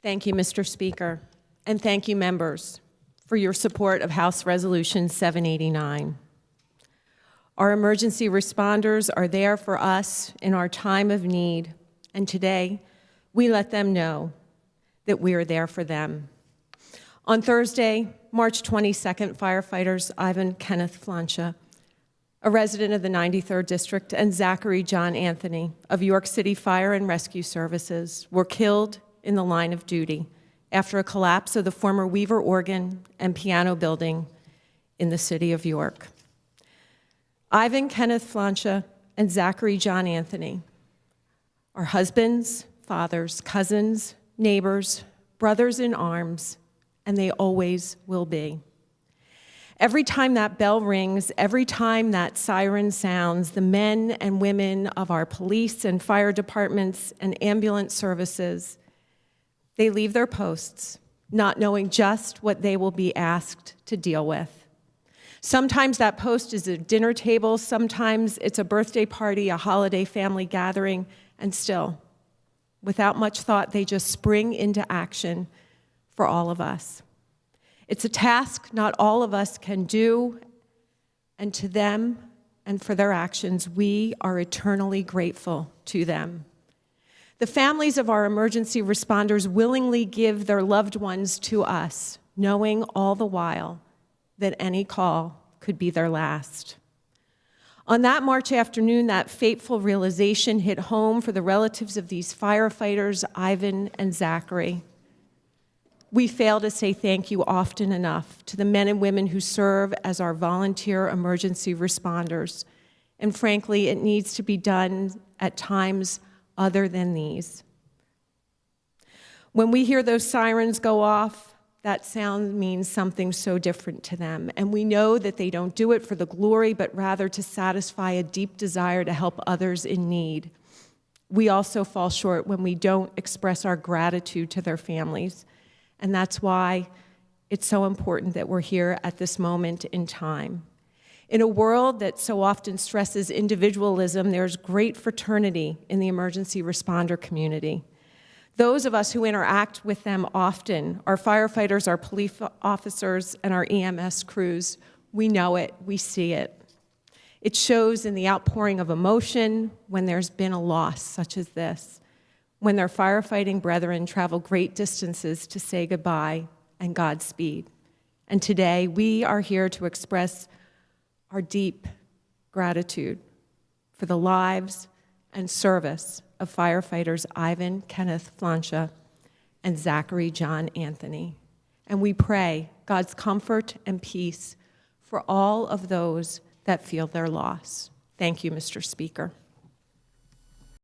Thank you, Mr. Speaker, and thank you, members, for your support of House Resolution 789. Our emergency responders are there for us in our time of need, and today we let them know that we are there for them. On Thursday, March 22nd, firefighters Kenneth Flanscha, a resident of the 93rd District, and Zachary John Anthony of York City Fire and Rescue Services were killed in the line of duty after a collapse of the former Weaver Organ and Piano building in the city of York. Kenneth Flanscha and Zachary John Anthony are husbands, fathers, cousins, neighbors, brothers in arms, and they always will be. Every time that bell rings, every time that siren sounds, the men and women of our police and fire departments and ambulance services, they leave their posts, not knowing just what they will be asked to deal with. Sometimes that post is a dinner table, sometimes it's a birthday party, a holiday family gathering, and still, without much thought, they just spring into action for all of us. It's a task not all of us can do, and to them and for their actions, we are eternally grateful to them. The families of our emergency responders willingly give their loved ones to us, knowing all the while that any call could be their last. On that March afternoon, that fateful realization hit home for the relatives of these firefighters, Ivan and Zachary. We fail to say thank you often enough to the men and women who serve as our volunteer emergency responders. And frankly, it needs to be done at times other than these. When we hear those sirens go off, that sound means something so different to them. And we know that they don't do it for the glory, but rather to satisfy a deep desire to help others in need. We also fall short when we don't express our gratitude to their families. And that's why it's so important that we're here at this moment in time. In a world that so often stresses individualism, there's great fraternity in the emergency responder community. Those of us who interact with them often, our firefighters, our police officers, and our EMS crews, we know it, we see it. It shows in the outpouring of emotion when there's been a loss such as this, when their firefighting brethren travel great distances to say goodbye and Godspeed. And today, we are here to express our deep gratitude for the lives and service of firefighters Kenneth Flanscha and Zachary John Anthony. And we pray God's comfort and peace for all of those that feel their loss. Thank you, Mr. Speaker.